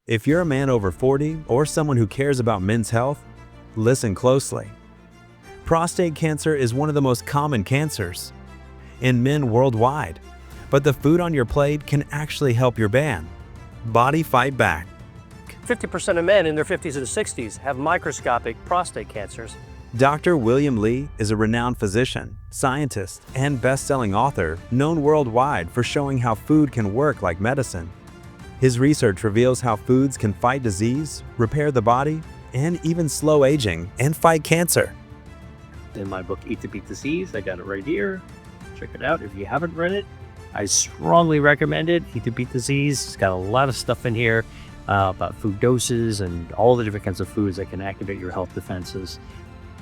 If you're a man over 40 or someone who cares about men's health, listen closely. Prostate cancer is one of the most common cancers in men worldwide, but the food on your plate can actually help your body fight back. 50% of men in their 50s and 60s have microscopic prostate cancers. Dr. William Li is a renowned physician, scientist, and best-selling author known worldwide for showing how food can work like medicine. His research reveals how foods can fight disease, repair the body, and even slow aging and fight cancer. In my book, Eat to Beat Disease, I got it right here. Check it out if you haven't read it. I strongly recommend it. Eat to Beat Disease. It's got a lot of stuff in here about food doses and all the different kinds of foods that can activate your health defenses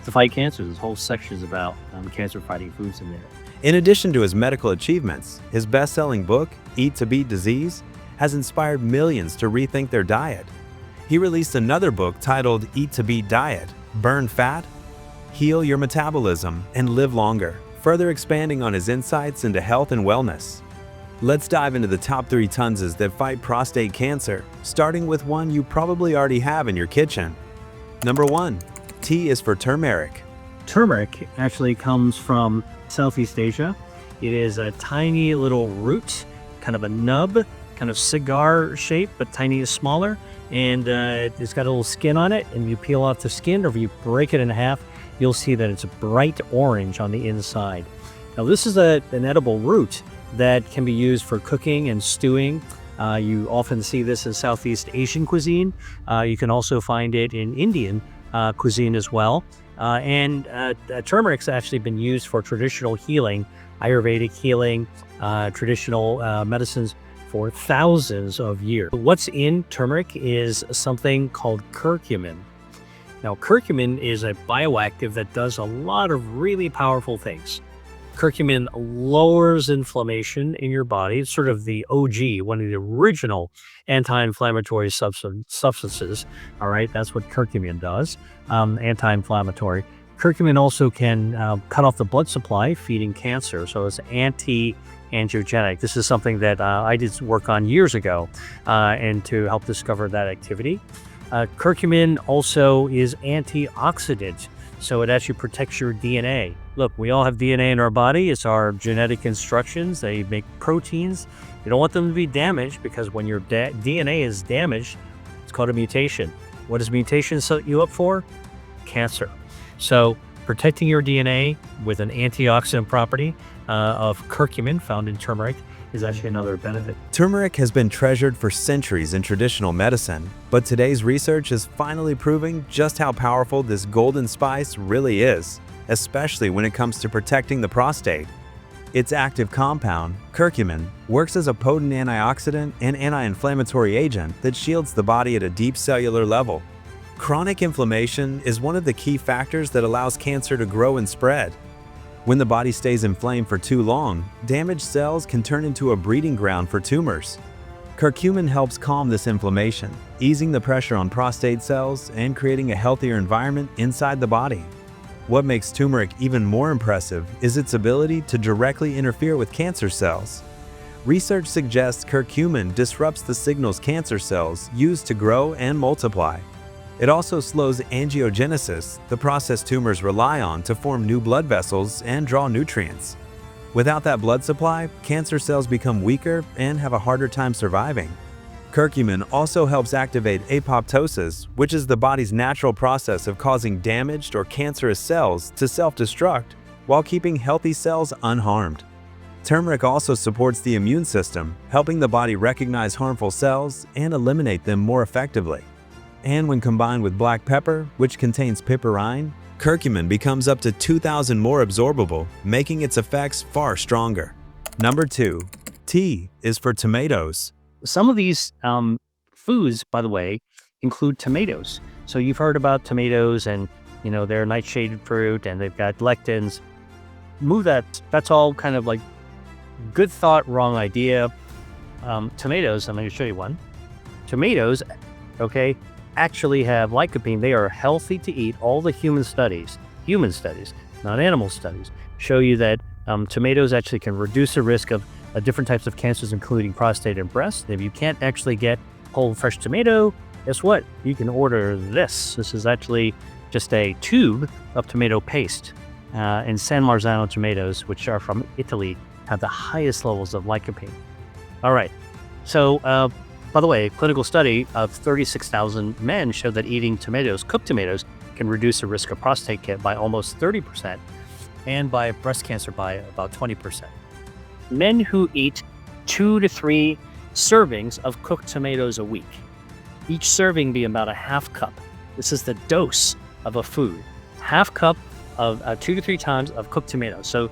to fight cancer. This whole section is about cancer-fighting foods in there. In addition to his medical achievements, his best-selling book, Eat to Beat Disease, has inspired millions to rethink their diet. He released another book titled Eat to Beat Diet, Burn Fat, Heal Your Metabolism, and Live Longer, further expanding on his insights into health and wellness. Let's dive into the top 3 tonsils that fight prostate cancer, starting with one you probably already have in your kitchen. Number 1. T is for turmeric. Turmeric actually comes from Southeast Asia. It is a tiny little root, kind of a nub, kind of cigar shape, but tiny is smaller. And it's got a little skin on it, and you peel off the skin, or if you break it in half, you'll see that it's a bright orange on the inside. Now, this is an edible root that can be used for cooking and stewing. You often see this in Southeast Asian cuisine. You can also find it in Indian cuisine as well. Turmeric's actually been used for traditional healing, Ayurvedic healing, traditional medicines for thousands of years. What's in turmeric is something called curcumin. Now, curcumin is a bioactive that does a lot of really powerful things. Curcumin lowers inflammation in your body. It's sort of the OG, one of the original anti-inflammatory substances. All right, that's what curcumin does, anti-inflammatory. Curcumin also can cut off the blood supply, feeding cancer, so it's anti-angiogenic. This is something that I did work on years ago and to help discover that activity. Curcumin also is antioxidant, so it actually protects your DNA. Look, we all have DNA in our body. It's our genetic instructions. They make proteins. You don't want them to be damaged, because when your DNA is damaged, it's called a mutation. What does mutation set you up for? Cancer. So protecting your DNA with an antioxidant property of curcumin found in turmeric is actually another benefit. Turmeric has been treasured for centuries in traditional medicine, but today's research is finally proving just how powerful this golden spice really is, especially when it comes to protecting the prostate. Its active compound, curcumin, works as a potent antioxidant and anti-inflammatory agent that shields the body at a deep cellular level. Chronic inflammation is one of the key factors that allows cancer to grow and spread. When the body stays inflamed for too long, damaged cells can turn into a breeding ground for tumors. Curcumin helps calm this inflammation, easing the pressure on prostate cells and creating a healthier environment inside the body. What makes turmeric even more impressive is its ability to directly interfere with cancer cells. Research suggests curcumin disrupts the signals cancer cells use to grow and multiply. It also slows angiogenesis, the process tumors rely on to form new blood vessels and draw nutrients. Without that blood supply, cancer cells become weaker and have a harder time surviving. Curcumin also helps activate apoptosis, which is the body's natural process of causing damaged or cancerous cells to self-destruct while keeping healthy cells unharmed. Turmeric also supports the immune system, helping the body recognize harmful cells and eliminate them more effectively. And when combined with black pepper, which contains piperine, curcumin becomes up to 2,000 more absorbable, making its effects far stronger. Number 2. T is for tomatoes. Some of these foods, by the way, include tomatoes. So you've heard about tomatoes, and they're nightshade fruit and they've got lectins. Move that. That's all kind of like good thought, wrong idea. Tomatoes, I'm going to show you one. Tomatoes, okay, actually have lycopene. They are healthy to eat. All the human studies, not animal studies, show you that tomatoes actually can reduce the risk of different types of cancers, including prostate and breast. If you can't actually get whole fresh tomato, guess what? You can order this. This is actually just a tube of tomato paste. And San Marzano tomatoes, which are from Italy, have the highest levels of lycopene. All right. So, by the way, a clinical study of 36,000 men showed that eating tomatoes, cooked tomatoes, can reduce the risk of prostate cancer by almost 30% and by breast cancer by about 20%. Men who eat 2 to 3 servings of cooked tomatoes a week, each serving be about a half cup. This is the dose of a food. Half cup of 2 to 3 times of cooked tomatoes. So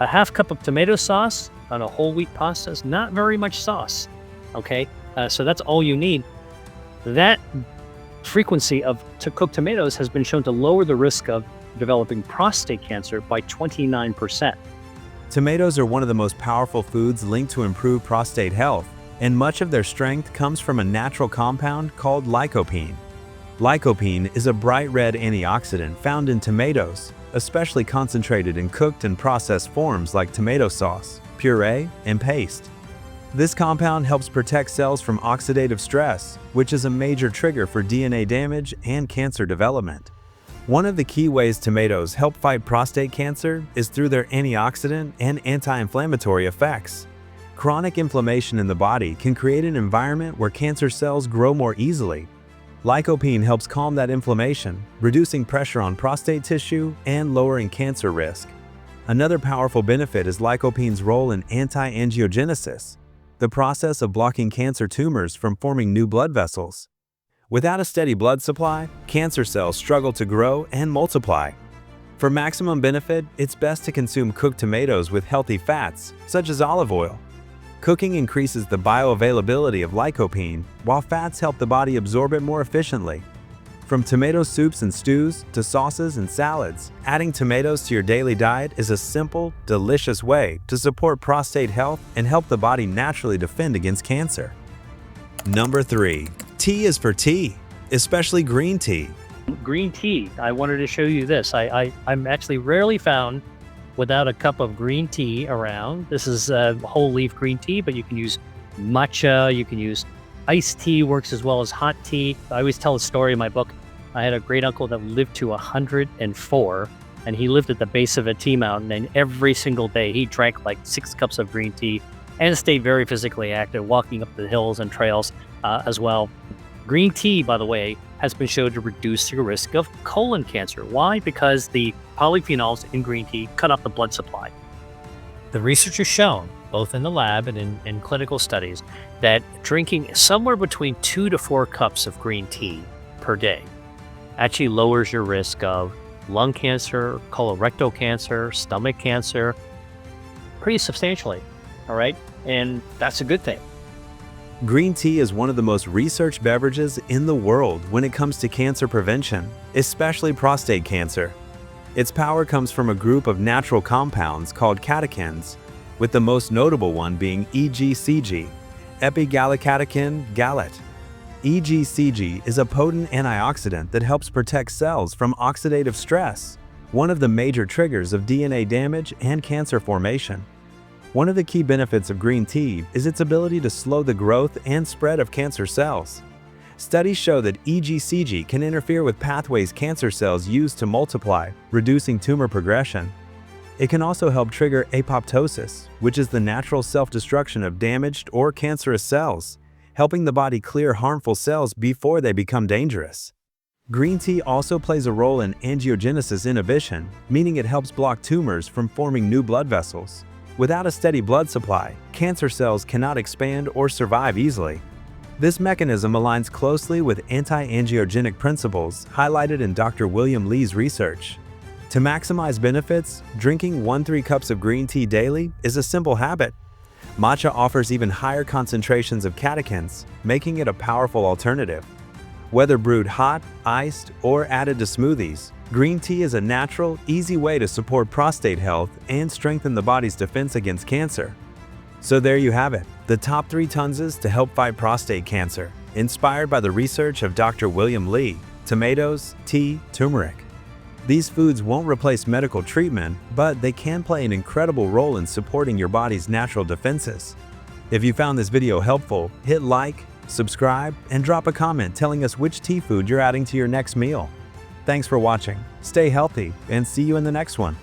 a half cup of tomato sauce on a whole wheat pasta is not very much sauce. Okay, so that's all you need. That frequency of cooked tomatoes has been shown to lower the risk of developing prostate cancer by 29%. Tomatoes are one of the most powerful foods linked to improved prostate health, and much of their strength comes from a natural compound called lycopene. Lycopene is a bright red antioxidant found in tomatoes, especially concentrated in cooked and processed forms like tomato sauce, puree, and paste. This compound helps protect cells from oxidative stress, which is a major trigger for DNA damage and cancer development. One of the key ways tomatoes help fight prostate cancer is through their antioxidant and anti-inflammatory effects. Chronic inflammation in the body can create an environment where cancer cells grow more easily. Lycopene helps calm that inflammation, reducing pressure on prostate tissue and lowering cancer risk. Another powerful benefit is lycopene's role in anti-angiogenesis, the process of blocking cancer tumors from forming new blood vessels. Without a steady blood supply, cancer cells struggle to grow and multiply. For maximum benefit, it's best to consume cooked tomatoes with healthy fats, such as olive oil. Cooking increases the bioavailability of lycopene, while fats help the body absorb it more efficiently. From tomato soups and stews to sauces and salads, adding tomatoes to your daily diet is a simple, delicious way to support prostate health and help the body naturally defend against cancer. Number 3. Tea is for tea, especially green tea. Green tea. I wanted to show you this. I'm actually rarely found without a cup of green tea around. This is whole leaf green tea, but you can use matcha, you can use iced tea, works as well as hot tea. I always tell a story in my book. I had a great uncle that lived to 104, and he lived at the base of a tea mountain, and every single day he drank like 6 cups of green tea and stayed very physically active, walking up the hills and trails as well. Green tea, by the way, has been shown to reduce the risk of colon cancer. Why? Because the polyphenols in green tea cut off the blood supply. The research has shown, both in the lab and in clinical studies, that drinking somewhere between 2 to 4 cups of green tea per day actually lowers your risk of lung cancer, colorectal cancer, stomach cancer, pretty substantially, all right? And that's a good thing. Green tea is one of the most researched beverages in the world when it comes to cancer prevention, especially prostate cancer. Its power comes from a group of natural compounds called catechins, with the most notable one being EGCG, epigallocatechin gallate. EGCG is a potent antioxidant that helps protect cells from oxidative stress, one of the major triggers of DNA damage and cancer formation. One of the key benefits of green tea is its ability to slow the growth and spread of cancer cells. Studies show that EGCG can interfere with pathways cancer cells use to multiply, reducing tumor progression. It can also help trigger apoptosis, which is the natural self-destruction of damaged or cancerous cells, helping the body clear harmful cells before they become dangerous. Green tea also plays a role in angiogenesis inhibition, meaning it helps block tumors from forming new blood vessels. Without a steady blood supply, cancer cells cannot expand or survive easily. This mechanism aligns closely with anti-angiogenic principles highlighted in Dr. William Lee's research. To maximize benefits, drinking 1-3 cups of green tea daily is a simple habit. Matcha offers even higher concentrations of catechins, making it a powerful alternative. Whether brewed hot, iced, or added to smoothies, green tea is a natural, easy way to support prostate health and strengthen the body's defense against cancer. So there you have it, the top 3 tonsils to help fight prostate cancer, inspired by the research of Dr. William Lee: tomatoes, tea, turmeric. These foods won't replace medical treatment, but they can play an incredible role in supporting your body's natural defenses. If you found this video helpful, hit like, Subscribe and drop a comment telling us which tea food you're adding to your next meal. Thanks for watching. Stay healthy and see you in the next one.